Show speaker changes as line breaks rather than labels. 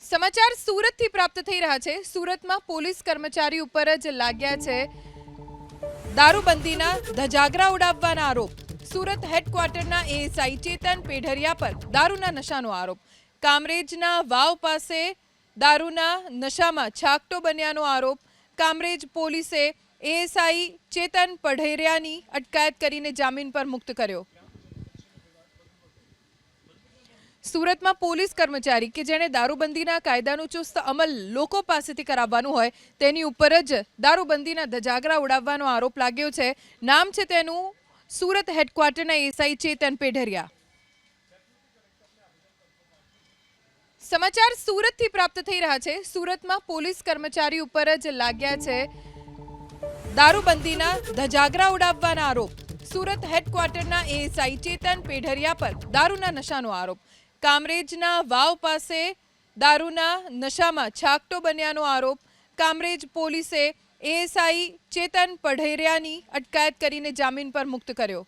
સમાચાર સુરતથી પ્રાપ્ત થઈ રહ્યા છે। સુરતમાં પોલીસ કર્મચારી ઉપર જ લાગ્યા છે દારૂબંધીના ધજાગરા ઉડાવવાના આરોપ। સુરત હેડક્વાર્ટરના એએસઆઈ ચેતન પેઢરિયા પર દારૂના નશાનો આરોપ। કામરેજના વાવ પાસે દારૂના નશામાં છાકટો બન્યાનો આરોપ। કામરેજ પોલીસે એએસઆઈ ચેતન પેઢરિયાની અટકાયત કરીને જામીન પર મુક્ત કર્યો। સુરતમાં પોલીસ કર્મચારી કે જેણે દારૂબંધીના કાયદાનું ચુસ્ત અમલ લોકો પાસેથી કરાવવાનું હોય તેની ઉપર જ દારૂબંધીના ધજાગરા ઉડાવવાનો આરોપ લાગ્યો છે। નામ છે તેનું સુરત હેડક્વાર્ટરના એએસઆઈ ચેતન પેઢરિયા। સમાચાર સુરતથી પ્રાપ્ત થઈ રહ્યા છે। સુરતમાં પોલીસ કર્મચારી ઉપર જ લાગ્યા છે દારૂબંધીના ધજાગરા ઉડાવવાના આરોપ। સુરત હેડક્વાર્ટરના એએસઆઈ ચેતન પેઢરિયા પર દારૂના નશાનો આરોપ। કામરેજના વાવ પાસે દારૂના નશામાં છાકટો બન્યાનો આરોપ। કામરેજ પોલીસે એએસઆઈ ચેતન પેઢરિયાની અટકાયત કરીને જામીન પર મુક્ત કર્યો।